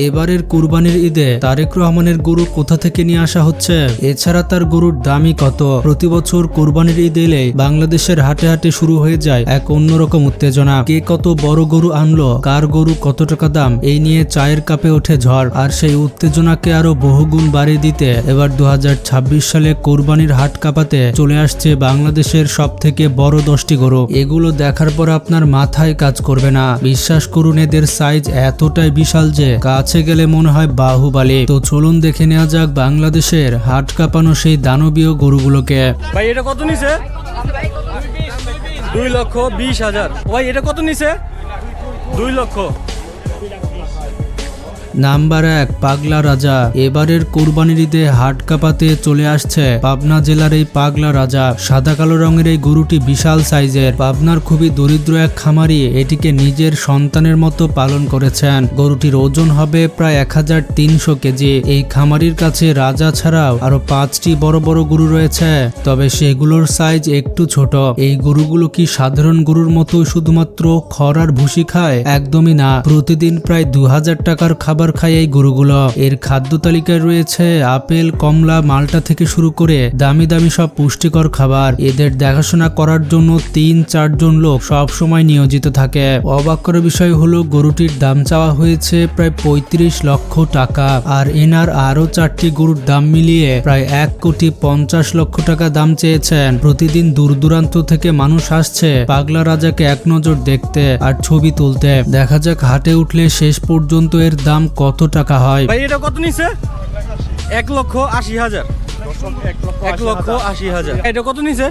এবারের কুরবানির ঈদে তারেক রহমানের গরু কোথা থেকে নিয়ে আসা হচ্ছে, এছাড়া তার গরুর দামই কত। প্রতি বছর কুরবানির ঈদ এলে বাংলাদেশের হাটে হাটে শুরু হয়ে যায় এক অন্যরকম উত্তেজনা। কে কত বড় গরু আনলো, কার গরু কত টাকা দাম, এই নিয়ে চায়ের কাপে ওঠে ঝড়। আর সেই উত্তেজনাকে আরো বহুগুণ বাড়িয়ে দিতে এবার 2026 সালে কুরবানির হাট কাঁপাতে চলে আসছে বাংলাদেশের সব থেকে বড় 10টি গরু। এগুলো দেখার পর আপনার মাথায় কাজ করবে না। বিশ্বাস করুন, এদের সাইজ এতটাই বিশাল যে কাছে গেলে মনে হয় বাহুবলী। তো চলুন দেখে নেওয়া যাক বাংলাদেশের হাট কাঁপানো সেই দানবীয় গরুগুলোকে। ভাই এটা কত নিছে? 2,20,000। ভাই এটা কত নিছে? 2 লক্ষ। নাম্বার 1, পাগলা রাজা। এবারের কুরবানির ঈদে হাট কাঁপাতে চলে আসছে পাবনা জেলার এই পাগলা রাজা। সাদা কালো রঙের এই গরুটি বিশাল সাইজের। পাবনার খুবই দরিদ্র এক খামারি এটিকে নিজের সন্তানের মতো পালন করেছেন। গরুটির ওজন হবে প্রায় 1300 কেজি। এই খামারির কাছে রাজা ছাড়াও আরো 5টি বড় বড় গরু রয়েছে, তবে সেগুলোর সাইজ একটু ছোট। এই গরুগুলো কি সাধারণ গরুর মতো শুধুমাত্র খড় আর ভুসি খায়? একদমই না। প্রতিদিন প্রায় 2000 টাকার খাবার খায় এই গরুগুলো। এর খাদ্য তালিকায় রয়েছে আপেল, কমলা, মালটা থেকে শুরু করে দামি দামি সব পুষ্টিকর খাবার। এদের দেখাশোনা করার জন্য 3-4 জন লোক সব সময় নিয়োজিত থাকে। অবাক করার বিষয় হলো গরুটির দাম চাওয়া হয়েছে প্রায় 35 লক্ষ টাকা। আর এনার আরো 4টি গরুর দাম মিলিয়ে প্রায় 1,50,00,000 টাকা দাম চেয়েছেন। প্রতিদিন দূর দূরান্ত থেকে মানুষ আসছে পাগলা রাজাকে এক নজর দেখতে আর ছবি তুলতে। দেখা যাক হাটে উঠলে শেষ পর্যন্ত এর দাম কত টাকা হয়। ভাই এটা কত নিছে? 1,80,000। 1,80,000। এটা কত নিছে?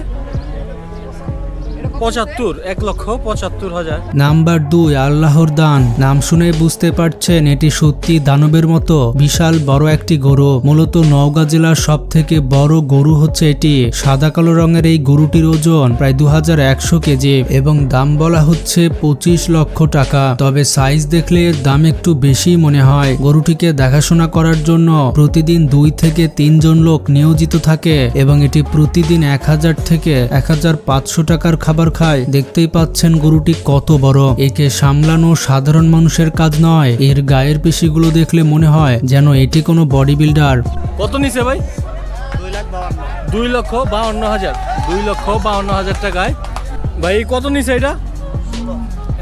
75। 1,75,000। নাম্বার 2, আল্লাহর দান। নাম শুনে বুঝতে পারছেন এটি সত্যি দানবের মতো বিশাল বড় একটি গরু। মূলত নওগাঁ জেলার সব থেকে বড় গরু হচ্ছে এটি। সাদা কালো রঙের এই গরুটির ওজন প্রায় 2100 কেজি এবং দাম বলা হচ্ছে 25 লক্ষ টাকা। তবে সাইজ দেখলে এর দাম একটু বেশি মনে হয়। গরুটিকে দেখাশোনা করার জন্য প্রতিদিন 2 থেকে 3 জন লোক নিয়োজিত থাকে এবং এটি প্রতিদিন 1000 থেকে 1500 টাকার খাবার খায়। দেখতেই পাচ্ছেন গরুটি কত বড়। একে সামলানো সাধারণ মানুষের কাজ নয়। এর গায়ের পেশিগুলো দেখলে মনে হয় যেন এটি কোনো বডি বিল্ডার। কত নিছে ভাই? 2,52,000। 2,52,000 টাকায়। ভাই কত নিছে এটা?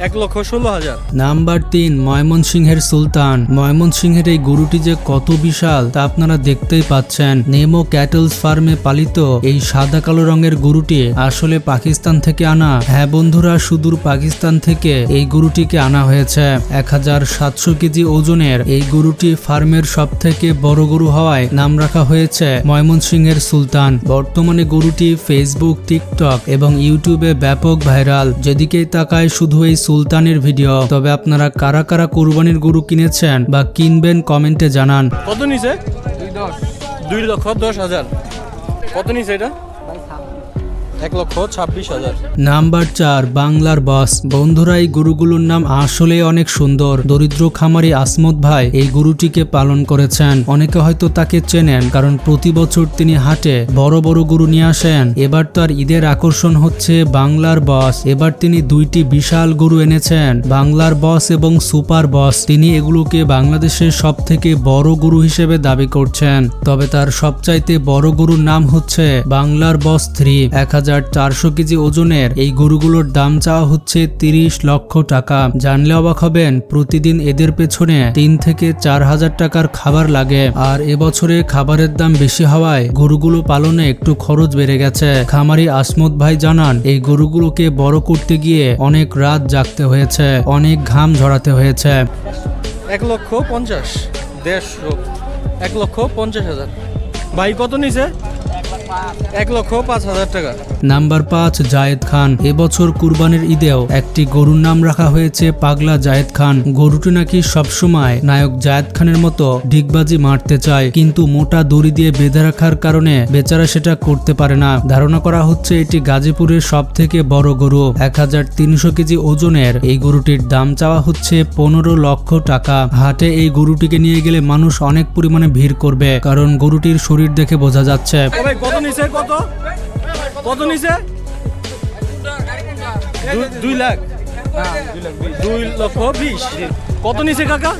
1,16,000। নাম্বার 3, ময়মনসিংহের সুলতান। ময়মনসিংহের এই গরুটি যে কত বিশাল তা আপনারা দেখতেই পাচ্ছেন। নেমো ক্যাটলস ফার্মে পালিত এই সাদা কালো রঙের গরুটি আসলে পাকিস্তান থেকে আনা। হ্যাঁ বন্ধুরা, সুদূর পাকিস্তান থেকে এই গরুটিকে আনা হয়েছে। 1700 কেজি ওজনের এই গরুটি ফার্মের সব থেকে বড় গরু হওয়ায় নাম রাখা হয়েছে ময়মনসিংহের সুলতান। বর্তমানে গরুটি ফেসবুক, টিকটক এবং ইউটিউবে ব্যাপক ভাইরাল। যেদিকেই তাকায় শুধু এই সুলতানের ভিডিও। তবে আপনারা কারা কারা কুরবানির গরু কিনেছেন বা কিনবেন কমেন্টে জানান। কত নিছে? 2,10,000। কত নিছে এটা? 1,26,000। নাম্বার 4, বাংলার বস। বন্ধুরা, এই গরুগুলোর নাম আসলে অনেক সুন্দর। দরিদ্র খামারি আসমত ভাই এই গরুটিকে পালন করেছেন। অনেকে হয়তো তাকে চেনেন, কারণ প্রতি বছর তিনি হাটে বড় বড় গরু নিয়ে আসেন। এবার তার ঈদের আকর্ষণ হচ্ছে বাংলার বস। এবার তিনি 2টি বিশাল গরু এনেছেন, বাংলার বস এবং সুপার বস। তিনি এগুলোকে বাংলাদেশের সব থেকে বড় গরু হিসেবে দাবি করছেন। তবে তার সবচাইতে বড় গরুর নাম হচ্ছে বাংলার বস 3। 1400 কেজি ওজনের এই গরুগুলোর দাম চাওয়া হচ্ছে 30 লক্ষ টাকা। জানলে অবাক হবেন, প্রতিদিন এদের পেছনে 3 থেকে 4000 টাকার খাবার লাগে। আর এবছরে খাবারের দাম বেশি হওয়ায় গরুগুলো পালনে একটু খরচ বেড়ে গেছে। খামারি আসমত ভাই জানান, এই গরুগুলোকে বড় করতে গিয়ে অনেক রাত জাগতে হয়েছে, অনেক ঘাম ঝরাতে হয়েছে। 1,50,000। 1,50,000। ভাই কত নিছে? 1,05,000 টাকা। নাম্বার 5, জায়েদ খান। এবছর কুরবানির ঈদেও একটি গরুর নাম রাখা হয়েছে পাগলা জায়েদ খান। গরুটি নাকি সবসময় নায়ক জায়েদ খানের মতো ডিগবাজি মারতে চায়, কিন্তু মোটা দড়ি দিয়ে বেঁধে রাখার কারণে বেচারা সেটা করতে পারে না। ধারণা করা হচ্ছে এটি গাজীপুরের সব থেকে বড় গরু। 1300 কেজি ওজনের এই গরুটির দাম চাওয়া হচ্ছে 15 লক্ষ টাকা। হাটে এই গরুটিকে নিয়ে গেলে মানুষ অনেক পরিমাণে ভিড় করবে, কারণ গরুটির শরীর দেখে বোঝা যাচ্ছে। কত নিছে? কত নিছে? 2 লাখ। 2,20,000। কত নিছে কাকা?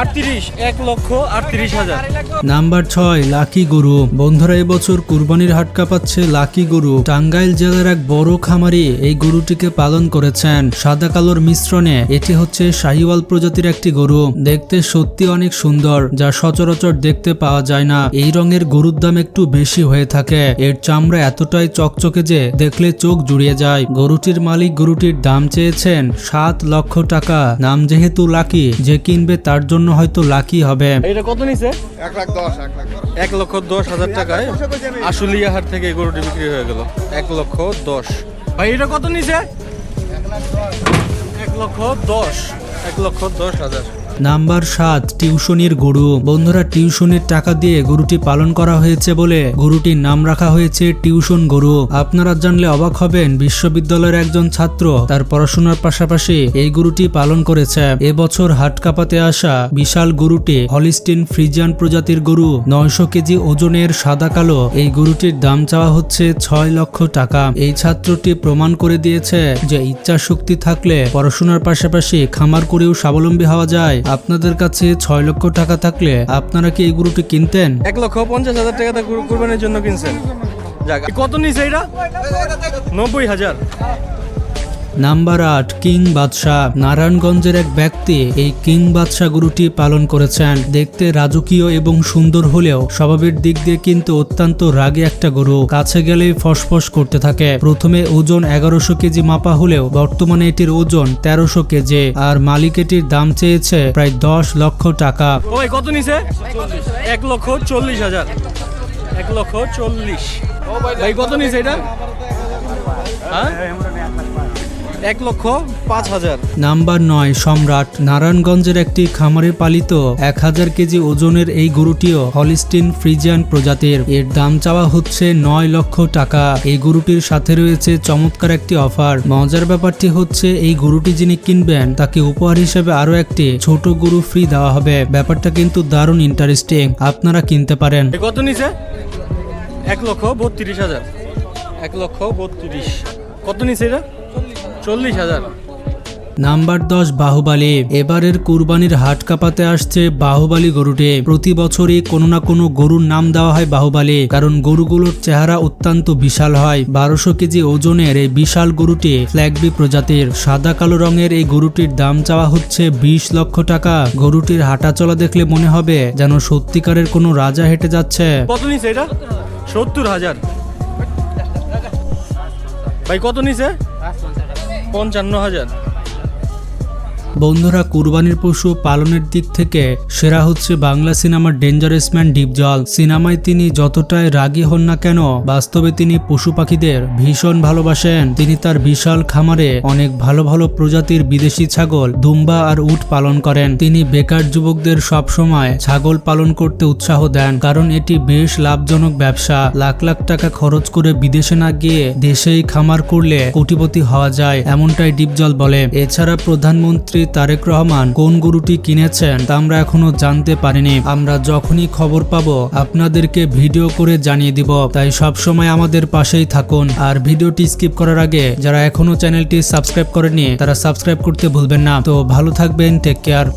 38, 1,38,000। নাম্বার 6 লাকি গরু। বন্ধুরা, এবছর কুরবানির হাট কাঁপাচ্ছে লাকি গরু। টাঙ্গাইল জেলার এক বড় খামারি এই গরুটিকে পালন করেছেন সাদা কালোর মিশ্রণে। এটি হচ্ছে শাহিওয়াল প্রজাতির একটি গরু। দেখতে সত্যি অনেক সুন্দর, যা সচরাচর দেখতে পাওয়া যায় না। এই রঙের গরুর দাম একটু বেশি হয়ে থাকে। এর চামড়া এতটাই চকচকে যে দেখলে চোখ জুড়িয়ে যায়। গরুটির মালিক গরুটির দাম চেয়েছেন 7 লক্ষ টাকা। নাম যেহেতু লাকি, যে কিনবে তার জন্য হয়তো লাকি হবে। এটা কত নিছে? 1,10,000 টাকায় আশুলিয়া হাট থেকে এই গরুটি বিক্রি হয়ে গেল। 1,10,000। ভাই এটা কত নিছে? 1,10,000। নাম্বার 7 টিউশনির গরু। বন্ধুরা, টিউশনের টাকা দিয়ে গরুটি পালন করা হয়েছে বলে গরুটির নাম রাখা হয়েছে টিউশন গরু। আপনারা জানলে অবাক হবেন, বিশ্ববিদ্যালয়ের একজন ছাত্র তার পড়াশোনার পাশাপাশি এই গরুটি পালন করেছে। এবছর হাট কাঁপাতে আসা বিশাল গরুটি হলিস্টিন ফ্রিজিয়ান প্রজাতির গরু। 900 কেজি ওজনের সাদা কালো এই গরুটির দাম চাওয়া হচ্ছে 6 লক্ষ টাকা। এই ছাত্রটি প্রমাণ করে দিয়েছে যে ইচ্ছা শক্তি থাকলে পড়াশোনার পাশাপাশি খামার করেও স্বাবলম্বী হওয়া যায়। আপনাদের কাছে 6 লক্ষ টাকা থাকলে আপনারা কি এই গরুটি কিনতেন? 1,50,000 টাকা কুরবানির জন্য কিনছেন। যাক, কত নিছে এটা? 90,000। নাম্বার 8 কিং বাদশাহ। নারায়ণগঞ্জের এক ব্যক্তি এই কিং বাদশাহ গরুটি পালন করেছেন। দেখতে রাজকীয় এবং সুন্দর হলেও স্বভাবের দিক দিয়ে কিন্তু অত্যন্ত রাগী একটা গরু। কাছে গেলেই ফসফস করতে থাকে। প্রথমে ওজন 1100 কেজি মাপা হলেও বর্তমানে এটির ওজন 1300 কেজি। আর মালিক এটির দাম চেয়েছে প্রায় 10 লক্ষ টাকা। ওই কত নিছে? 1,40,000। 1,40,000। ভাই কত নিছে এটা? হ্যাঁ, 1,05,000। নাম্বার 9 সম্রাট। নারায়ণগঞ্জের একটি খামারে পালিত 1000 কেজি ওজনের এই গরুটিও হলিস্টিন ফ্রিজিয়ান প্রজাতির। এর দাম চাওয়া হচ্ছে 9 লক্ষ টাকা। এই গরুটির সাথে রয়েছে চমৎকার একটি অফার। মজার ব্যাপারটি হচ্ছে এই গরুটি যিনি কিনবেন তাকে উপহার হিসেবে আরো একটি ছোট গরু ফ্রি দেওয়া হবে। ব্যাপারটা কিন্তু দারুণ ইন্টারেস্টিং, আপনারা কিনতে পারেন। কত নিছে? 1,32,000। 1,32,000। কত নিছে এটা? 40,000। নাম্বার 10 বাহুবালী। এবারের কুরবানির হাট কাঁপাতে আসছে বাহুবালী গরুটি। প্রতি বছরই কোনো না কোনো গরুর নাম দেওয়া হয় বাহুবালী, কারণ গরুগুলোর চেহারা অত্যন্ত বিশাল হয়। 1200 কেজি ওজনের এই বিশাল গরুটি ফ্ল্যাগবি প্রজাতির। সাদা কালো রঙের এই গরুটির দাম চাওয়া হচ্ছে 20 লক্ষ টাকা। গরুটির হাঁটাচলা দেখলে মনে হবে যেন সত্যিকারের কোনো রাজা হেঁটে যাচ্ছে। কত নিছে এটা? 70,000। ভাই কত নিছে? 55,000। বন্ধুরা, কুরবানির পশু পালনের দিক থেকে সেরা হচ্ছে বাংলা সিনেমার ডেঞ্জারাস ম্যান ডিপজল। সিনেমায় তিনি যতটাই রাগী হন না কেন, বাস্তবে তিনি পশু পাখিদের ভীষণ ভালোবাসেন। তিনি তার বিশাল খামারে অনেক ভালো ভালো প্রজাতির বিদেশি ছাগল, দুম্বা আর উট পালন করেন। তিনি বেকার যুবকদের সব সময় ছাগল পালন করতে উৎসাহ দেন, কারণ এটি বেশ লাভজনক ব্যবসা। লাখ লাখ টাকা খরচ করে বিদেশে না গিয়ে দেশেই খামার করলে কোটিপতি হওয়া যায়, এমনটাই ডিপজল বলে। এছাড়া প্রধানমন্ত্রী তারেক রহমান কোন গরুটি কিনেছেন তা আমরা এখনো জানতে পারিনি। আমরা যখনই খবর পাবো আপনাদেরকে ভিডিও করে জানিয়ে দিব। তাই সব সময় আমাদের পাশেই থাকুন। আর ভিডিওটি স্কিপ করার আগে যারা এখনো চ্যানেলটি সাবস্ক্রাইব করেনি তারা সাবস্ক্রাইব করতে ভুলবেন না। তো ভালো থাকবেন, টেক কেয়ার।